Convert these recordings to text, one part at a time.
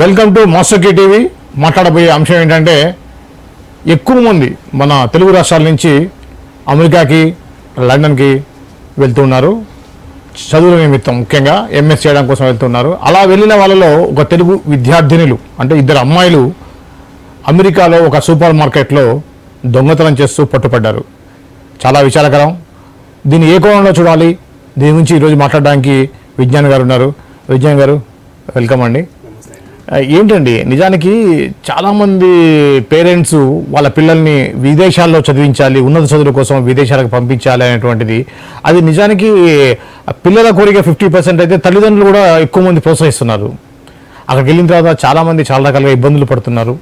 Welcome to master K TV. మాట్లాడబోయే అంశం ఏంటంటే, ఎక్కువ మంది మన తెలుగు రాష్ట్రాల నుంచి అమెరికాకి, లండన్కి వెళ్తున్నారు. చదువుల నిమిత్తం, ముఖ్యంగా ఎంఎస్ చేయడం కోసం వెళ్తున్నారు. అలా వెళ్ళిన వాళ్ళలో ఒక తెలుగు విద్యార్థినులు, అంటే ఇద్దరు అమ్మాయిలు అమెరికాలో ఒక సూపర్ మార్కెట్లో దొంగతనం చేస్తూ పట్టుపడ్డారు. చాలా విచారకరం. దీన్ని ఏ కోణంలో చూడాలి, దీని గురించి ఈరోజు మాట్లాడడానికి విజ్ఞాన్ గారు ఉన్నారు. విజ్ఞాన్ గారు, వెల్కమ్ అండి. ఏంటండి, నిజానికి చాలామంది పేరెంట్స్ వాళ్ళ పిల్లల్ని విదేశాల్లో చదివించాలి, ఉన్నత చదువుల కోసం విదేశాలకు పంపించాలి అనేటువంటిది, అది నిజానికి పిల్లల కోరిక 50% అయితే తల్లిదండ్రులు కూడా ఎక్కువ మంది ప్రోత్సహిస్తున్నారు. అక్కడికి వెళ్ళిన తర్వాత చాలామంది చాలా రకాలుగా ఇబ్బందులు పడుతున్నారు.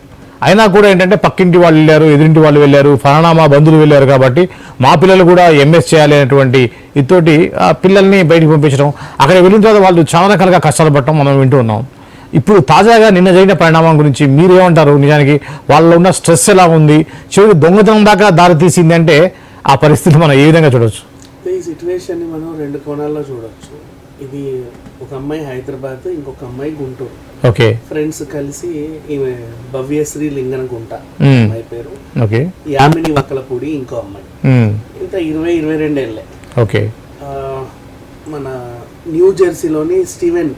అయినా కూడా ఏంటంటే, పక్కింటి వాళ్ళు వెళ్ళారు, ఎదురింటి వాళ్ళు వెళ్ళారు, ఫలానా మా బంధువులు వెళ్ళారు కాబట్టి మా పిల్లలు కూడా ఎంఎస్ చేయాలి అనేటువంటి ఇతోటి ఆ పిల్లల్ని బయటికి పంపించడం, అక్కడ వెళ్ళిన తర్వాత వాళ్ళు చాలా రకాలుగా కష్టాలు పడటం మనం వింటూ ఉన్నాం. ఇప్పుడు తాజాగా నిన్న జరిగిన పరిణామం గురించి మీరు ఏమంటారు? నిజానికి వాళ్ళలో ఉన్న స్ట్రెస్ ఎలా ఉంది, చివరికి దొంగతనం దాకా దారి తీసింది అంటే ఆ పరిస్థితి మనం ఏ విధంగా చూడవచ్చు? ఈ సిచ్యువేషన్ని మనం రెండు కోణాల్లో చూడవచ్చు. ఇది ఒక అమ్మాయి హైదరాబాద్, ఇంకొక అమ్మాయి గుంటూరు. ఓకే, ఫ్రెండ్స్ కలిసి ఈమె భవ్యశ్రీ లింగనగుంట అమ్మాయి పేరు, ఓకే, యామిని వక్కలపూడి ఇంకో అమ్మాయి. ఇంత 20-22 ఏళ్ళే. ఓకే, మన న్యూ జెర్సీలోని Steven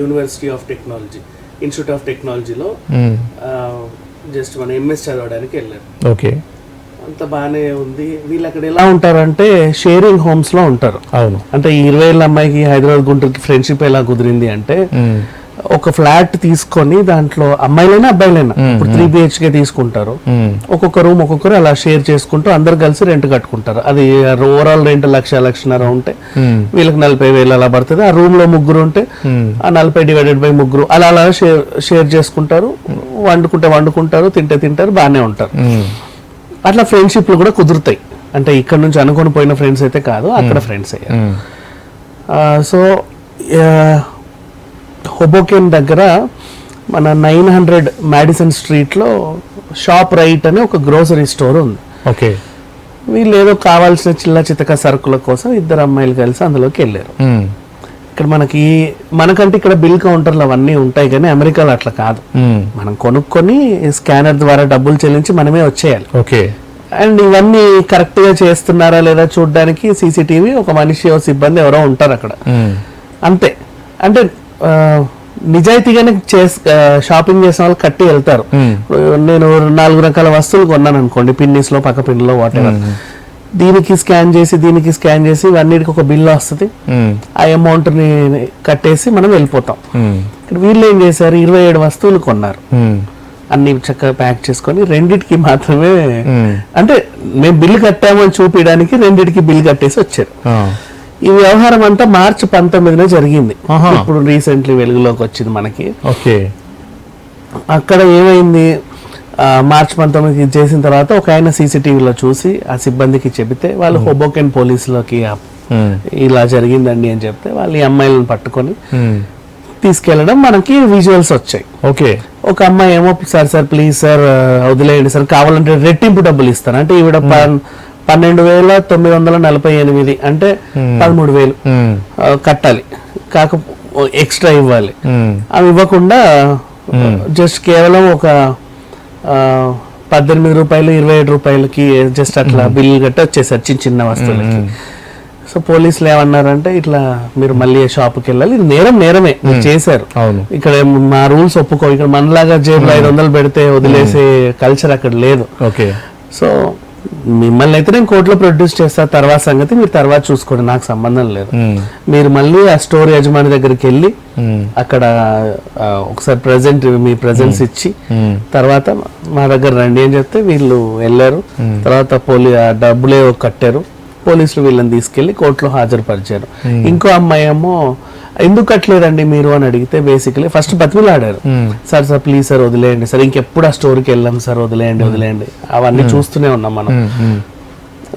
University of Technology, Institute of టెక్నాలజీలో జస్ట్ మన ఎంఎస్ చదవడానికి వెళ్ళారు. ఓకే, అంత బాగానే ఉంది. వీళ్ళు అక్కడ ఎలా ఉంటారంటే షేరింగ్ హోమ్స్ లో ఉంటారు. అవును. అంటే ఈ 20 ఏళ్ళ అమ్మాయికి హైదరాబాద్ గుంటూరుకి ఫ్రెండ్షిప్ ఎలా కుదిరింది అంటే, ఒక ఫ్లాట్ తీసుకొని దాంట్లో అమ్మాయిలైనా అబ్బాయిలైనా ఇప్పుడు 3 BHK తీసుకుంటారు. ఒక్కొక్క రూమ్ ఒక్కొక్కరు అలా షేర్ చేసుకుంటూ అందరు కలిసి రెంట్ కట్టుకుంటారు. అది ఓవరాల్ రెంట్ 1,00,000 ఉంటే వీళ్ళకి 40,000 అలా పడుతుంది. ఆ రూమ్ లో ముగ్గురు ఉంటే ఆ 40 డివైడెడ్ బై ముగ్గురు అలా అలా షేర్ చేసుకుంటారు. వండుకుంటారు, తింటారు, బాగానే ఉంటారు. అట్లా ఫ్రెండ్షిప్లు కూడా కుదురుతాయి. అంటే ఇక్కడ నుంచి అనుకొని పోయిన ఫ్రెండ్స్ అయితే కాదు, అక్కడ ఫ్రెండ్స్ అయ్యారు. సో హోబోకెన్ దగ్గర మన 900 మ్యాడిసన్ స్ట్రీట్లో షాప్ రైట్ అని ఒక గ్రోసరీ స్టోర్ ఉంది. ఓకే, వీళ్ళు ఏదో కావాల్సిన చితక సరుకుల కోసం ఇద్దరు అమ్మాయిలు కలిసి అందులోకి వెళ్ళారు. ఇక్కడ మనకంటే ఇక్కడ బిల్ కౌంటర్లు అవన్నీ ఉంటాయి, కానీ అమెరికాలో అట్లా కాదు. మనం కొనుక్కొని స్కానర్ ద్వారా డబ్బులు చెల్లించి మనమే వచ్చేయాలి. ఓకే, అండ్ ఇవన్నీ కరెక్ట్ గా చేస్తున్నారా లేదా చూడడానికి CCTV, ఒక మనిషి సిబ్బంది ఎవరో ఉంటారు అక్కడ, అంతే. అంటే నిజాయితీగానే షాపింగ్ చేసిన వాళ్ళు కట్టి వెళ్తారు. నేను 4 రకాల వస్తువులు కొన్నాను అనుకోండి, పిన్నిస్ లో, పక్క పిన్నిలో, వాటెవర్, దీనికి స్కాన్ చేసి అన్నిటికి ఒక బిల్ వస్తుంది. ఆ అమౌంట్ ని కట్టేసి మనం వెళ్ళిపోతాం. ఇక్కడ వీళ్ళు ఏం చేశారు, 27 వస్తువులు కొన్నారు. అన్ని చక్కగా ప్యాక్ చేసుకొని రెండిటికి మాత్రమే, అంటే మేము బిల్లు కట్టామని చూపించడానికి రెండిటికి బిల్ కట్టేసి వచ్చారు. ఈ వ్యవహారం అంతా మార్చి 19న జరిగింది. ఇప్పుడు రీసెంట్లీ వెలుగులోకి వచ్చింది మనకి. ఓకే, అక్కడ ఏమైంది, మార్చి 19కి చేసిన తర్వాత ఒక ఆయన CCTVలో చూసి ఆ సిబ్బందికి చెబితే వాళ్ళు హోబోకెన్ పోలీసులకి ఇలా జరిగిందండి అని చెప్తే వాళ్ళు ఈ అమ్మాయిలను పట్టుకొని తీసుకెళ్లడం మనకి విజువల్స్ వచ్చాయి. ఓకే, ఒక అమ్మాయి ఏమో సార్ ప్లీజ్ సార్ వదిలేయండి సార్, కావాలంటే రెట్టింపు డబ్బులు ఇస్తాను అంటే ఈవిడ 12,948 అంటే 13,000 కట్టాలి, ఎక్స్ట్రా ఇవ్వాలి. అవి ఇవ్వకుండా జస్ట్ కేవలం ఒక 18 రూపాయలు 27 రూపాయలకి జస్ట్ అట్లా బిల్లు కట్టి వచ్చేసారు చిన్న వస్తువులకి. సో పోలీసులు ఏమన్నారంటే, ఇట్లా మీరు మళ్ళీ షాప్కి వెళ్ళాలి, ఇది నేరమే చేశారు, ఇక్కడ మా రూల్స్ ఒప్పుకో, ఇక్కడ మనలాగా జేబులో 500 పెడితే వదిలేసే కల్చర్ అక్కడ లేదు. ఓకే, సో మిమ్మల్ని అయితే నేను కోర్టులో ప్రొడ్యూస్ చేస్తా, తర్వాత సంగతి మీరు తర్వాత చూసుకోండి, నాకు సంబంధం లేదు. మీరు మళ్ళీ ఆ స్టోర్ యజమాని దగ్గరికి వెళ్ళి అక్కడ ఒకసారి మీ ప్రెజెన్స్ ఇచ్చి తర్వాత మా దగ్గర రండి అని చెప్తే వీళ్ళు వెళ్ళారు. తర్వాత డబ్బులే కట్టారు. పోలీసులు వీళ్ళని తీసుకెళ్లి కోర్టులో హాజరుపరిచారు. ఇంకో అమ్మాయి ఏమో ఎందుకు కట్టలేదండి మీరు అని అడిగితే బేసికలీ ఫస్ట్ బతిమిలాడారు. సార్ ప్లీజ్ సార్ వదిలేయండి సార్, ఇంకెప్పుడు ఆ స్టోర్కి వెళ్ళాం సార్, వదిలేయండి. అవన్నీ చూస్తూనే ఉన్నాం మనం.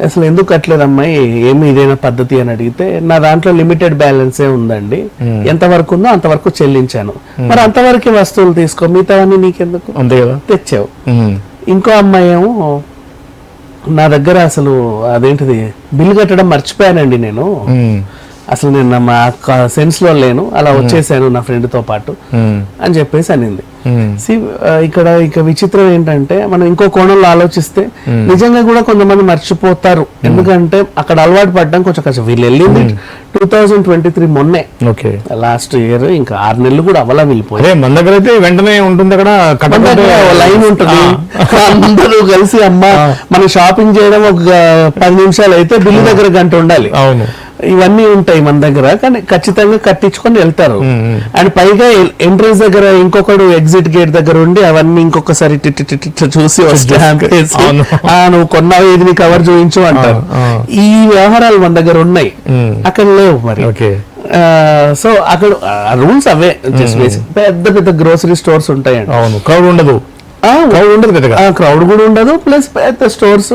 అసలు ఎందుకు కట్టలేదు అమ్మాయి, ఏమి ఇదేనా పద్ధతి అని అడిగితే, నా దాంట్లో లిమిటెడ్ బ్యాలెన్సే ఉందండి, ఎంతవరకు ఉందో అంతవరకు చెల్లించాను. మరి అంతవరకు వస్తువులు తీసుకో, మిగతావన్నీ నీకెందుకు, అంతే కదా తెచ్చావు. ఇంకో అమ్మాయి ఏమో, నా దగ్గర అసలు అదేంటిది బిల్లు కట్టడం మర్చిపోయానండి నేను, అసలు నేను మా సెన్స్ లో లేను, అలా వచ్చేసాను నా ఫ్రెండ్ తో పాటు అని చెప్పేసి అనింది. ఇక్కడ ఇక విచిత్రం ఏంటంటే మనం ఇంకో కోణంలో ఆలోచిస్తే నిజంగా కూడా కొంతమంది మర్చిపోతారు. ఎందుకంటే అక్కడ అలవాటు పడ్డం కొంచెం కష్టం. వీళ్ళు వెళ్ళింది 2023 మొన్నే, లాస్ట్ ఇయర్, ఇంకా 6 నెలలు కూడా అవలా వెళ్ళిపోయి. మన దగ్గర అయితే వెంటనే ఉంటుంది, అక్కడ లైన్ ఉంటుంది, అందరూ కలిసి అమ్మ మనం షాపింగ్ చేయడం ఒక 10 నిమిషాలు అయితే బిల్లు దగ్గర గంట ఉండాలి. అవును, ఇవన్నీ ఉంటాయి మన దగ్గర, కానీ ఖచ్చితంగా కట్టించుకొని వెళ్తారు. అండ్ పైగా ఎంట్రన్స్ దగ్గర ఇంకొకడు ఎగ్జిట్ గేట్ దగ్గర ఉండి అవన్నీ ఇంకొకసారి చూసి నువ్వు కొన్నావు, ఇది నీ కవర్ చూపించు అంటారు. ఈ వ్యవహారాలు మన దగ్గర ఉన్నాయి, అక్కడ లేవు మరి. సో అక్కడ రూల్స్ అవే. జస్ట్ పెద్ద పెద్ద గ్రోసరీ స్టోర్స్ ఉంటాయండి. అవును, క్రౌడ్ ఉండదు, క్రౌడ్ కూడా ఉండదు. ప్లస్ పెద్ద స్టోర్స్,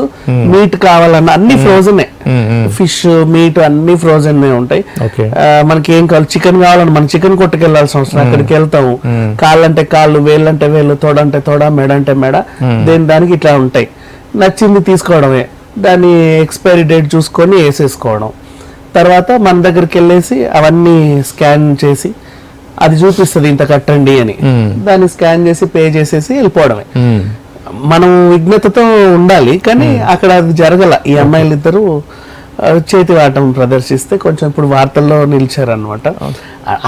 మీట్ కావాలన్నా అన్ని ఫ్రోజన్, ఫిష్ మీట్ అన్ని ఫ్రోజన్ ఉంటాయి. మనకి ఏం కావాలి, చికెన్ కావాలన్నా మనం చికెన్ కొట్టుకెళ్లాల్సిన అవసరం, అక్కడికి వెళ్తాము. కాళ్ళంటే కాళ్ళు, వేళ్ళంటే వేళ్ళు, తోడంటే తోడ, మెడ అంటే మెడ, దానికి ఇట్లా ఉంటాయి. నచ్చింది తీసుకోవడమే, దాని ఎక్స్పైరీ డేట్ చూసుకొని వేసేసుకోవడం. తర్వాత మన దగ్గరికి వెళ్ళేసి అవన్నీ స్కాన్ చేసి అది చూపిస్తుంది ఇంత కట్టండి అని, దాన్ని స్కాన్ చేసి పే చేసేసి వెళ్ళిపోవడమే. మనం విఘ్నతతో ఉండాలి, కానీ అక్కడ అది జరగల. ఈ అమ్మాయిలు ఇద్దరు చేతి వాటం ప్రదర్శిస్తే కొంచెం ఇప్పుడు వార్తల్లో నిలిచారనమాట.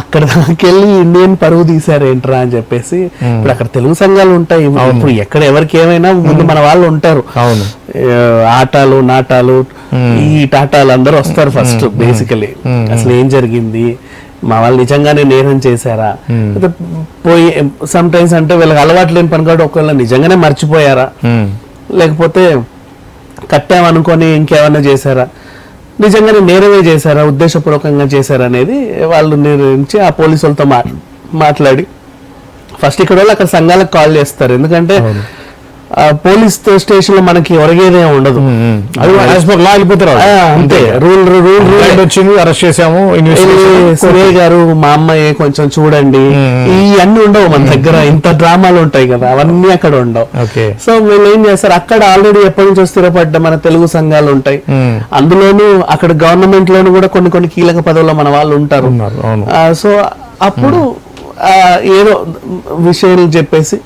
అక్కడ దాకెళ్ళి ఇండియన్ పరువు తీశారు ఏంట్రా అని చెప్పేసి. ఇప్పుడు అక్కడ తెలుగు సంఘాలు ఉంటాయి, ఇప్పుడు ఎక్కడ ఎవరికి ఏమైనా ముందు మన వాళ్ళు ఉంటారు. ఆటాలు నాటాలు ఈ టాటాలు అందరూ వస్తారు ఫస్ట్. బేసికలీ అసలు ఏం జరిగింది, మా వాళ్ళు నిజంగానే నేరం చేశారా, పోయి సమ్ టైమ్స్ అంటే వీళ్ళకి అలవాటు లేని పని కాబట్టి ఒకవేళ నిజంగానే మర్చిపోయారా, లేకపోతే కట్టామనుకొని ఇంకేమన్నా చేశారా, నిజంగానే నేరమే చేశారా, ఉద్దేశపూర్వకంగా చేశారా అనేది వాళ్ళు నిర్ణయించి ఆ పోలీసు వాళ్ళతో మాట్లాడి ఫస్ట్ ఇక్కడ వాళ్ళు అక్కడ సంఘాలకు కాల్ చేస్తారు. ఎందుకంటే పోలీస్ స్టేషన్ లో మనకి ఒరగేదే ఉండదు, అంతే. రూల్ వచ్చింది, అరెస్ట్ చేసాము, సురే గారు మా అమ్మాయి కొంచెం చూడండి, ఇవన్నీ ఉండవు మన దగ్గర. ఇంత డ్రామాలు ఉంటాయి కదా, అవన్నీ అక్కడ ఉండవు. సో వీళ్ళు ఏం చేస్తారు, అక్కడ ఆల్రెడీ ఎప్పటి నుంచో స్థిరపడ్డ మన తెలుగు సంఘాలు ఉంటాయి. అందులోనూ అక్కడ గవర్నమెంట్ లోను కూడా కొన్ని కీలక పదవుల్లో మన వాళ్ళు ఉంటారు. సో అప్పుడు ఏదో విషయాలు చెప్పేసి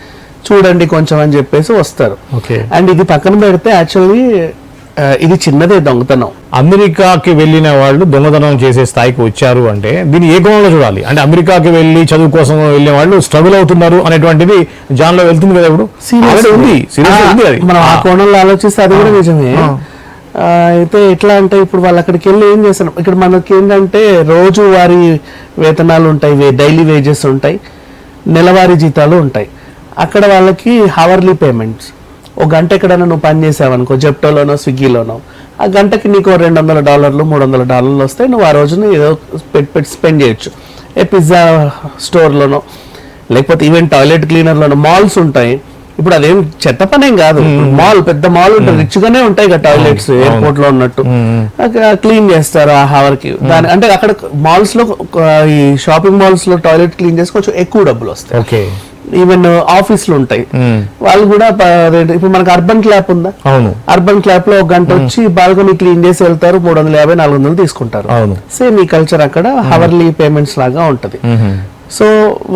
చూడండి కొంచెం అని చెప్పేసి వస్తారు. అండ్ ఇది పక్కన పెడితే యాక్చువల్లీ ఇది చిన్నదే దొంగతనం. అమెరికాకి వెళ్ళిన వాళ్ళు దొంగతనం చేసే స్థాయికి వచ్చారు అంటే దీన్ని ఏ కోణంలో చూడాలి? అంటే అమెరికాకి వెళ్ళి చదువు కోసం వెళ్ళిన వాళ్ళు స్ట్రగుల్ అవుతున్నారు అనేటువంటిది జాన్ లో వెళ్తుంది కదా, ఇప్పుడు మనం ఆ కోణంలో ఆలోచిస్తే అది కూడా నిజమే. అయితే ఎట్లా అంటే ఇప్పుడు వాళ్ళు అక్కడికి వెళ్ళి ఏం చేస్తారు, ఇక్కడ మనకి ఏంటంటే రోజు వారి వేతనాలు ఉంటాయి, డైలీ వేజెస్ ఉంటాయి, నెలవారీ జీతాలు ఉంటాయి. అక్కడ వాళ్ళకి హవర్లీ పేమెంట్స్. ఒక గంట ఎక్కడైనా నువ్వు పని చేసావనుకో, జెప్టోలోనో స్విగ్గీలోనో, ఆ గంటకి నీకు $200 $300 వస్తాయి. నువ్వు ఆ రోజున ఏదో పెట్టి స్పెండ్ చేయొచ్చు. పిజ్జా స్టోర్లోనో, లేకపోతే ఈవెన్ టాయిలెట్ క్లీనర్లోనో. మాల్స్ ఉంటాయి, ఇప్పుడు అదేం చెత్త పనేం కాదు, మాల్ పెద్ద మాల్ ఉంటుంది, రిచ్ గానే ఉంటాయి కదా టాయిలెట్స్, ఎయిర్పోర్ట్ లో ఉన్నట్టు క్లీన్ చేస్తారు ఆ హవర్ కి. దాని అంటే అక్కడ మాల్స్ లో, ఈ షాపింగ్ మాల్స్ లో టాయిలెట్ క్లీన్ చేసి కొంచెం ఎక్కువ డబ్బులు వస్తాయి. ఈవెన్ ఆఫీసులు ఉంటాయి, వాళ్ళు కూడా ఇప్పుడు మనకు అర్బన్ క్లాప్ ఉందా, అర్బన్ క్లాప్ లో ఒక గంట వచ్చి బాల్కనీ క్లీన్ చేసి వెళ్తారు, 350-400 తీసుకుంటారు. సేమ్ ఈ కల్చర్ అక్కడ హవర్లీ పేమెంట్స్ లాగా ఉంటది. సో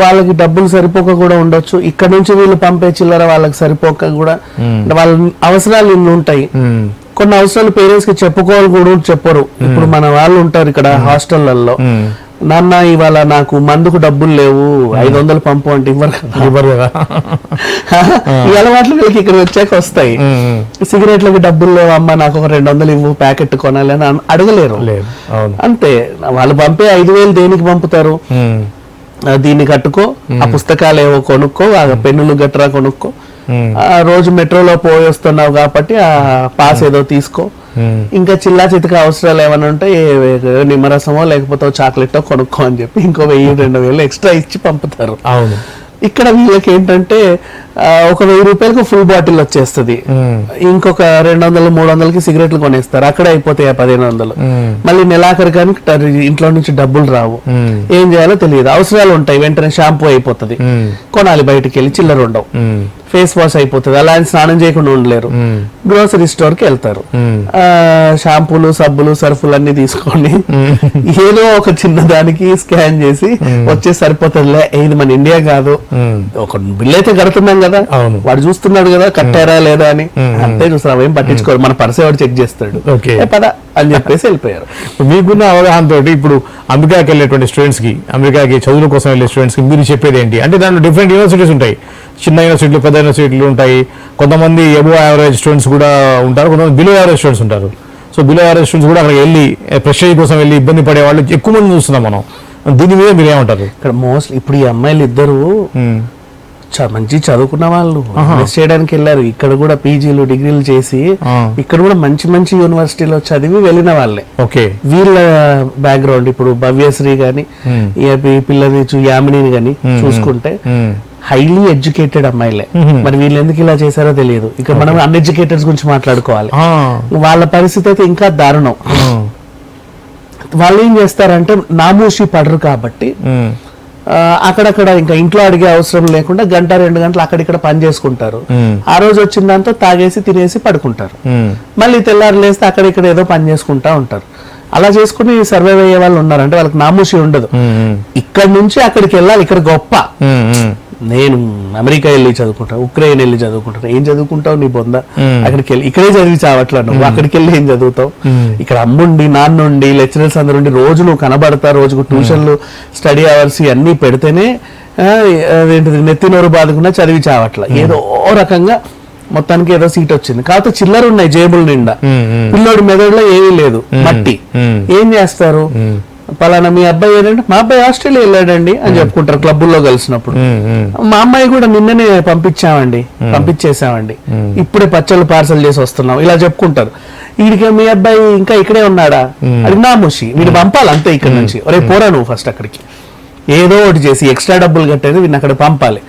వాళ్ళకి డబ్బులు సరిపోక కూడా ఉండొచ్చు, ఇక్కడ నుంచి వీళ్ళు పంపే చిల్లర వాళ్ళకి సరిపోక కూడా వాళ్ళ అవసరాలు ఇన్ని ఉంటాయి. కొన్ని అవసరాలు పేరెంట్స్ కి చెప్పుకోవాలి కూడా చెప్పరు. ఇప్పుడు మన వాళ్ళు ఉంటారు ఇక్కడ హాస్టళ్లలో, నాన్న ఇవాళ నాకు మందుకు డబ్బులు లేవు, 500 పంపు అంటే ఇవ్వరు కదా. ఈ అలవాట్లు వీళ్ళకి ఇక్కడ వచ్చాక వస్తాయి. సిగరెట్లకి డబ్బులు లేవు అమ్మ, నాకు ఒక 200 ఇవ్వు, ప్యాకెట్ కొనాలి అని అడగలేరు. అంతే, వాళ్ళు పంపే 5,000 దేనికి పంపుతారు? దీన్ని కట్టుకో, ఆ పుస్తకాలు ఏవో కొనుక్కో, ఆ పెన్నులు గట్రా కొనుక్కో, ఆ రోజు మెట్రోలో పోయి వస్తున్నావు కాబట్టి ఆ పాస్ ఏదో తీసుకో, ఇంకా చిల్లా చితక అవసరాలు ఏమైనా ఉంటే నిమ్మరసమో లేకపోతే చాక్లెట్ కొనుక్కో అని చెప్పి ఇంకో 1,000-2,000 ఎక్స్ట్రా ఇచ్చి పంపుతారు. అవును, ఇక్కడ వీళ్ళకి ఏంటంటే ఒక 1,000 రూపాయలకు ఫుల్ బాటిల్ వచ్చేస్తుంది, ఇంకొక 200-300కి సిగరెట్లు కొనేస్తారు, అక్కడ అయిపోతాయి 1,500. మళ్ళీ నెలాఖరు కానీ ఇంట్లో నుంచి డబ్బులు రావు, ఏం చేయాలో తెలియదు. అవసరాలు ఉంటాయి, వెంటనే షాంపూ అయిపోతుంది, కొనాలి, బయటకు వెళ్ళి చిల్లర ఉండవు. ఫేస్ వాష్ అయిపోతుంది, అలా అని స్నానం చేయకుండా ఉండలేరు. గ్రోసరీ స్టోర్ కి వెళ్తారు, షాంపూలు సబ్బులు సర్ఫులు అన్ని తీసుకొని ఏదో ఒక చిన్న దానికి స్కాన్ చేసి వచ్చే సరిపోతుందిలే, ఇది మన ఇండియా కాదు, ఒక బిల్ అయితే కడుతున్నాం కదా, వాడు చూస్తున్నాడు కదా కట్టారా లేదా అని, అంతే చూస్తున్నాం, ఏం పట్టించుకోరు, మన పర్సే వాడు చెక్ చేస్తాడు, పద అని చెప్పేసి వెళ్ళిపోయారు. మీకున్న అవగాహనతో ఇప్పుడు అమెరికాకి వెళ్ళేటువంటి స్టూడెంట్స్ కి, అమెరికాకి చదువుల కోసం వెళ్ళే స్టూడెంట్స్ కి మీరు చెప్పేది ఏంటి అంటే, దాంట్లో డిఫరెంట్ యూనివర్సిటీస్ ఉంటాయి, చిన్న యూనివర్సిటీలు పెద్ద యూనివర్సిటీలు ఉంటాయి, కొంతమంది ఎబో యావరేజ్ స్టూడెంట్స్ కూడా ఉంటారు, కొంతమంది బిలో యావరేజ్ స్టూడెంట్స్ ఉంటారు. సో బిలో యావరేజ్ స్టూడెంట్స్ కూడా అక్కడికి వెళ్ళి ప్రెషర్ కోసం వెళ్ళి ఇబ్బంది పడే వాళ్ళు ఎక్కువ మంది చూస్తున్నాం మనం. దీని మీద మీరు ఏమంటారు? ఇక్కడ మోస్ట్లీ ఇప్పుడు ఈ అమ్మాయిలు ఇద్దరు మంచి చదువుకున్న వాళ్ళు ఇన్వెస్ట్ చేయడానికి వెళ్ళారు, ఇక్కడ కూడా పీజీలు డిగ్రీలు చేసి ఇక్కడ కూడా మంచి మంచి యూనివర్సిటీలో చదివి వెళ్ళిన వాళ్ళే. ఓకే, వీళ్ళ బ్యాక్గ్రౌండ్ ఇప్పుడు భవ్యశ్రీ గాని పిల్లని యామిని గాని చూసుకుంటే హైలీ ఎడ్యుకేటెడ్ అమ్మాయిలే. మరి వీళ్ళు ఎందుకు ఇలా చేశారో తెలియదు. ఇక మనం అన్ఎడ్యుకేటెడ్స్ గురించి మాట్లాడుకోవాలి, వాళ్ళ పరిస్థితి అయితే ఇంకా దారుణం. వాళ్ళు ఏం చేస్తారంటే నామూషి పడరు కాబట్టి అక్కడక్కడ ఇంకా ఇంట్లో అడిగే అవసరం లేకుండా 1-2 గంటలు అక్కడిక్కడ పని చేసుకుంటారు. ఆ రోజు వచ్చిన దాంతో తాగేసి తినేసి పడుకుంటారు, మళ్ళీ తెల్లారు లేస్తే అక్కడిక్కడ ఏదో పని చేసుకుంటా ఉంటారు. అలా చేసుకుని సర్వైవ్ అయ్యే వాళ్ళు ఉన్నారు. అంటే వాళ్ళకి నామూషి ఉండదు, ఇక్కడ నుంచి అక్కడికి వెళ్ళాలి, ఇక్కడ గొప్ప, నేను అమెరికా వెళ్ళి చదువుకుంటాను, ఉక్రెయిన్ వెళ్ళి చదువుకుంటాను, ఏం చదువుకుంటావు నీ బొంద, అక్కడికి వెళ్ళి ఇక్కడే చదివి చావట్లా నువ్వు, అక్కడికి వెళ్ళి ఏం చదువుతావు, ఇక్కడ అమ్ముండి నాన్నుండి లెక్చరర్స్ అందరు ఉండి రోజు నువ్వు కనబడతా, రోజుకు ట్యూషన్లు స్టడీ అవర్స్ అన్ని పెడితేనే అదేంటిది నెత్తినోరు బాదుకున్నా చదివి చావట్లా, ఏదో రకంగా మొత్తానికి ఏదో సీట్ వచ్చింది. కాకపోతే చిల్లర ఉన్నాయి జేబుల నిండా, పిల్లోడి మెదడులో ఏమీ లేదు, మట్టి. ఏం చేస్తారు, పలానా మీ అబ్బాయి ఏంటంటే మా అబ్బాయి ఆస్ట్రేలియా వెళ్ళాడండి అని చెప్పుకుంటారు క్లబ్బుల్లో కలిసినప్పుడు. మా అమ్మాయి కూడా నిన్ననే పంపించేసామండి, ఇప్పుడే పచ్చళ్ళు పార్సల్ చేసి వస్తున్నాం, ఇలా చెప్పుకుంటారు. వీడికి మీ అబ్బాయి ఇంకా ఇక్కడే ఉన్నాడా, అది నామూషి, వీడు పంపాలి అంతే ఇక్కడ నుంచి, ఒరే పోరా నువ్వు ఫస్ట్ అక్కడికి, ఏదో ఒకటి చేసి ఎక్స్ట్రా డబ్బులు కట్టేది వీళ్ళని అక్కడ పంపాలి.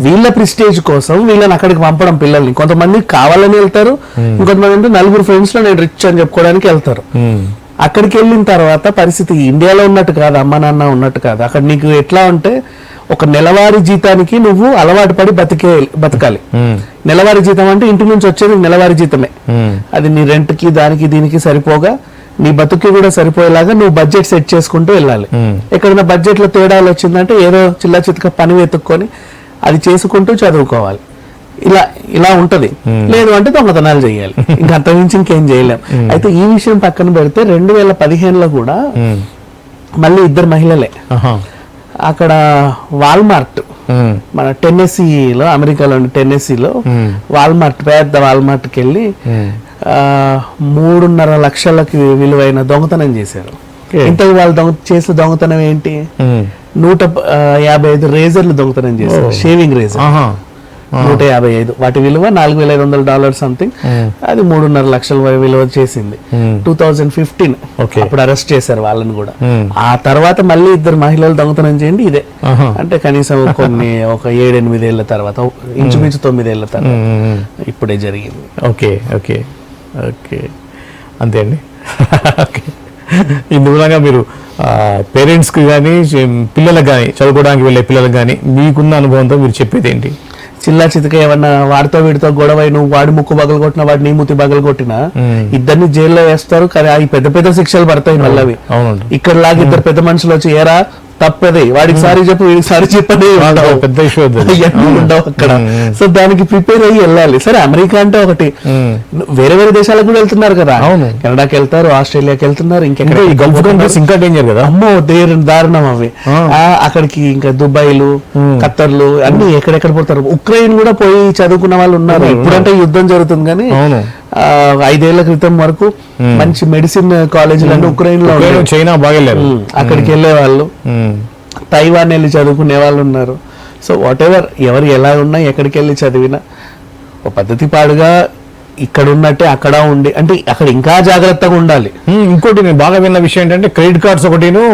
వీళ్ళ ప్రిస్టేజ్ కోసం వీళ్ళని అక్కడికి పంపడం పిల్లల్ని, కొంతమంది కావాలని వెళ్తారు, ఇంకొంతమంది అంటే నలుగురు ఫ్రెండ్స్ లో నేను రిచ్ అని చెప్పుకోవడానికి వెళ్తారు. అక్కడికి వెళ్ళిన తర్వాత పరిస్థితి ఇండియాలో ఉన్నట్టు కాదు, అమ్మ నాన్న ఉన్నట్టు కాదు. అక్కడ నీకు ఎట్లా అంటే ఒక నెలవారీ జీతానికి నువ్వు అలవాటు పడి బతకాలి. నెలవారీ జీతం అంటే ఇంటి నుంచి వచ్చేది నెలవారీ జీతమే, అది నీ రెంట్ కి దానికి దీనికి సరిపోగా నీ బతుక్కి కూడా సరిపోయేలాగా నువ్వు బడ్జెట్ సెట్ చేసుకుంటూ వెళ్ళాలి. ఎక్కడైనా బడ్జెట్ లో తేడాలు వచ్చిందంటే ఏదో చిల్లా చితక పని వెతుక్కొని అది చేసుకుంటూ చదువుకోవాలి. ఇలా ఉంటది. లేదు అంటే దొంగతనాలు చేయాలి, ఇంకా అంతకుమించి ఇంకేం చేయలేం. అయితే ఈ విషయం పక్కన పెడితే 2015లో కూడా మళ్ళీ 2 మహిళలే అక్కడ వాల్మార్ట్, మన టెన్నెసీలో, అమెరికాలోని టెన్నెసీలో వాల్మార్ట్, పెద్ద వాల్మార్ట్కి వెళ్ళి 3.5 లక్షలకి విలువైన దొంగతనం చేశారు. ఇంతకు వాళ్ళు చేసిన దొంగతనం ఏంటి, 155 రేజర్లు దొంగతనం చేశారు, షేవింగ్ రేజర్ 155, వాటి విలువ $4,500 సంథింగ్, అది 3.5 లక్షల విలువ చేసింది. 2015 అప్పుడు అరెస్ట్ చేశారు వాళ్ళని కూడా. ఆ తర్వాత మళ్ళీ 2 మహిళలు దొంగతనం చేయండి ఇదే, అంటే కనీసం ఒక 7-8 ఏళ్ల తర్వాత, ఇంచుమించు 9 ఏళ్ల తర్వాత ఇప్పుడే జరిగింది. ఓకే ఓకే ఓకే అంతే అండి. ఈ మూలంగా మీరు పేరెంట్స్కి కానీ పిల్లలకు కానీ, చదువుకోవడానికి వెళ్ళే పిల్లలకు కానీ మీకున్న అనుభవంతో మీరు చెప్పేది ఏంటి? చిల్లా చితక ఏమన్నా వాడితో వీడితో గొడవ, నువ్వు వాడి ముక్కు బగలు కొట్టినా వాడి నీ మూతి బగలు కొట్టినా ఇద్దరిని జైల్లో వేస్తారు. కానీ అవి పెద్ద పెద్ద శిక్షలు పడతాయి మళ్ళీ. ఇక్కడ లాగా 2 పెద్ద మనుషులు వచ్చి ఏరా తప్పదే, వాడికి సారీ చెప్పు వీడికి సారీ చెప్పని పెద్ద ఇష్యూ ఉండవు అక్కడ. సో దానికి ప్రిపేర్ అయ్యి వెళ్ళాలి. సరే అమెరికా అంటే ఒకటి, వేరే వేరే దేశాలకు కూడా వెళ్తున్నారు కదా, కెనడాకి వెళ్తారు, ఆస్ట్రేలియాకి వెళ్తున్నారు, ఇంకా డేంజర్ కదా, అమ్మో దారుణం అవి. అక్కడికి ఇంకా దుబాయ్లు, ఖత్తర్లు అన్ని ఎక్కడెక్కడ పోతారు. ఉక్రెయిన్ కూడా పోయి చదువుకున్న వాళ్ళు ఉన్నారు. ఇప్పుడంటే యుద్ధం జరుగుతుంది కానీ 5 ఏళ్ల క్రితం వరకు మంచి మెడిసిన్ కాలేజీలు అన్ని ఉక్రెయిన్ లో, చైనా బాగా అక్కడికి వెళ్ళే వాళ్ళు, తైవాన్ వెళ్ళి చదువుకునే వాళ్ళు ఉన్నారు. సో వాట్ ఎవర్, ఎవరు ఎలా ఉన్నా ఎక్కడికి వెళ్ళి చదివినా ఒక పద్ధతి పాడుగా ఇక్కడ ఉన్నట్టే అక్కడ ఉండి, అంటే అక్కడ ఇంకా జాగ్రత్తగా ఉండాలి. ఇంకోటి నేను బాగా విన్న విషయం ఏంటంటే, క్రెడిట్ కార్డ్స్ ఒకటిను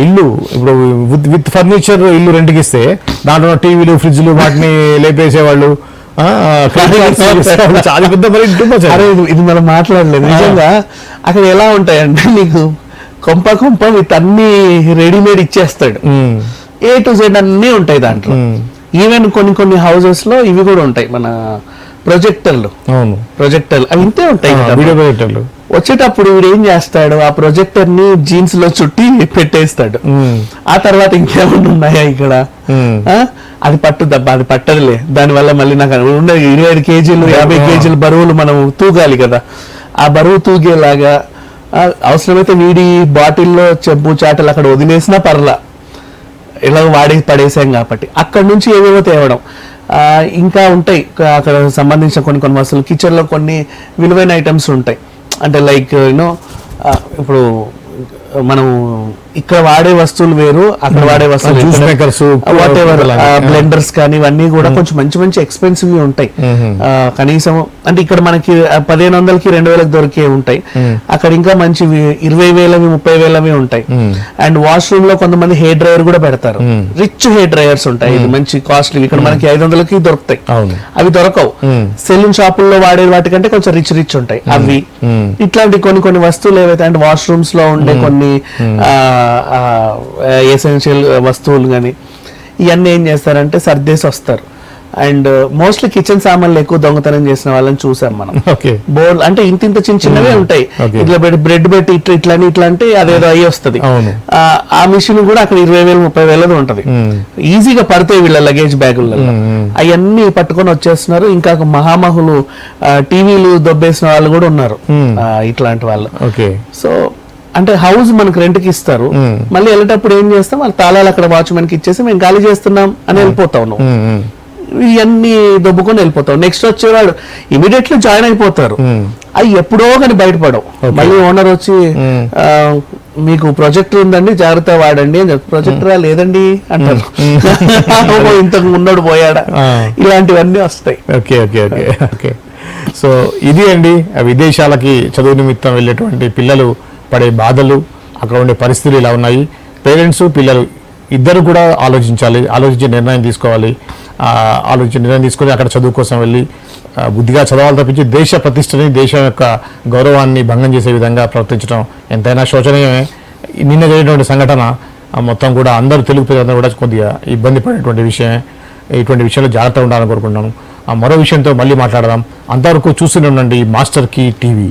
ఇల్లు ఇప్పుడు విత్ ఫర్నిచర్ ఇల్లు రెంట్కి ఇస్తే దాంట్లో టీవీలు, ఫ్రిడ్జ్లు వాటిని లేపేసేవాళ్ళు. ఇది మనం మాట్లాడలేదు. నిజంగా అక్కడ ఎలా ఉంటాయంటే, నీకు కొంప విత్ అన్ని రెడీమేడ్ ఇచ్చేస్తాడు, A to Z అన్ని ఉంటాయి దాంట్లో. ఈవెన్ కొన్ని హౌసెస్ లో ఇవి కూడా ఉంటాయి, మన ప్రొజెక్టర్లు అవును, అవి ఇంతే ఉంటాయి కదా. వీడియో ప్రొజెక్టర్లు వచ్చేటప్పుడు వీడు ఏం చేస్తాడు, ఆ ప్రొజెక్టర్ ని జీన్స్ లో చుట్టి పెట్టేస్తాడు. ఆ తర్వాత ఇంకేమన్నా ఉన్నాయా ఇక్కడ, అది పట్టుదబ్బా, అది పట్టదులే, దానివల్ల మళ్ళీ నాకు ఉండే 25 కేజీలు 50 కేజీలు బరువులు మనం తూగాలి కదా, ఆ బరువు తూగేలాగా అవసరమైతే వీడి బాటిల్లో చెంపు చాటలు అక్కడ వదిలేసినా పర్లా, ఇలా వాడి పడేసాం కాబట్టి అక్కడ నుంచి ఏవేవో తేవడం. ఇంకా ఉంటాయి అక్కడ సంబంధించిన కొన్ని వస్తువులు, కిచెన్ లో కొన్ని విలువైన ఐటమ్స్ ఉంటాయి. అంటే లైక్ యూనో ఇప్పుడు మనం ఇక్కడ వాడే వస్తువులు వేరు, అక్కడ వాడే వస్తువులు వాట్ ఎవర్, బ్లెండర్స్ కానీ ఇవన్నీ కూడా కొంచెం మంచి ఎక్స్పెన్సివ్ ఉంటాయి. కనీసం అంటే ఇక్కడ మనకి 1500కి 2000కి దొరికే ఉంటాయి, అక్కడ ఇంకా మంచి 20,000 30,000 ఉంటాయి. అండ్ వాష్రూమ్ లో కొంతమంది హెయిర్ డ్రైయర్ కూడా పెడతారు, రిచ్ హెయిర్ డ్రైయర్స్ ఉంటాయి, ఇది మంచి కాస్ట్లీ. ఇక్కడ మనకి 500కి దొరుకుతాయి, అవి దొరకవు. సెలూన్ షాపుల్లో వాడే వాటికంటే కొంచెం రిచ్ ఉంటాయి అవి. ఇట్లాంటి కొన్ని వస్తువులు ఏవైతే అంటే వాష్రూమ్స్ లో ఉండే కొన్ని ఎసెన్షియల్ వస్తువులు కానీ ఇవన్నీ ఏం చేస్తారంటే సర్దేసి వస్తారు. అండ్ మోస్ట్లీ కిచెన్ సామాన్లు ఎక్కువ దొంగతనం చేసిన వాళ్ళని చూసాం మనం. బోల్ అంటే ఇంత చిన్నవే ఉంటాయి, ఇట్లా బ్రెడ్ పెట్టి ఇట్లా అంటే అదేదో అయ్యి వస్తుంది. ఆ మిషన్ కూడా అక్కడ 20,000 30,000 ఉంటది, ఈజీగా పడతాయి వీళ్ళ లగేజ్ బ్యాగులలో. అవన్నీ పట్టుకొని వచ్చేస్తున్నారు. ఇంకా మహామహులు టీవీలు దొబ్బేసిన వాళ్ళు కూడా ఉన్నారు, ఇట్లాంటి వాళ్ళు. సో అంటే హౌస్ మనకు రెంట్కి ఇస్తారు, మళ్ళీ వెళ్ళేటప్పుడు ఏం చేస్తాం, వాళ్ళ తాళాలు అక్కడ వాచ్మెన్ కి ఇచ్చేసి మేము ఖాళీ చేస్తున్నాం అని వెళ్ళిపోతావు. నువ్వు ఇవన్నీ దొబ్బుకొని వెళ్ళిపోతావు. నెక్స్ట్ వచ్చేవాడు ఇమీడియట్లీ జాయిన్ అయిపోతారు, అవి ఎప్పుడో కానీ బయటపడవు. మళ్ళీ ఓనర్ వచ్చి మీకు ప్రొజెక్టర్ ఉందండి జాగ్రత్త వాడండి అని చెప్పి, ప్రొజెక్టర్ లేదండి అంటారు, ఇంతకు ముందడు పోయాడా, ఇలాంటివన్నీ వస్తాయి. సో ఇది అండి విదేశాలకి చదువు నిమిత్తం వెళ్ళేటువంటి పిల్లలు పడే బాధలు, అక్కడ ఉండే పరిస్థితులు ఇలా ఉన్నాయి. పేరెంట్స్ పిల్లలు ఇద్దరు కూడా ఆలోచించి నిర్ణయం తీసుకోవాలి. నిర్ణయం తీసుకొని అక్కడ చదువు కోసం వెళ్ళి బుద్ధిగా చదవాలి తప్పించి దేశ ప్రతిష్టని, దేశం యొక్క గౌరవాన్ని భంగం చేసే విధంగా ప్రవర్తించడం ఎంతైనా శోచనీయమే. నిన్న జరిగినటువంటి సంఘటన మొత్తం కూడా అందరూ తెలుగు ప్రజలందరూ కూడా కొద్దిగా ఇబ్బంది పడేటువంటి విషయమే. ఇటువంటి విషయంలో జాగ్రత్త ఉండాలని కోరుకుంటున్నాను. మరో విషయంతో మళ్ళీ మాట్లాడదాం. అంతవరకు చూస్తూనే ఉండండి మాస్టర్ కీ టీవీ.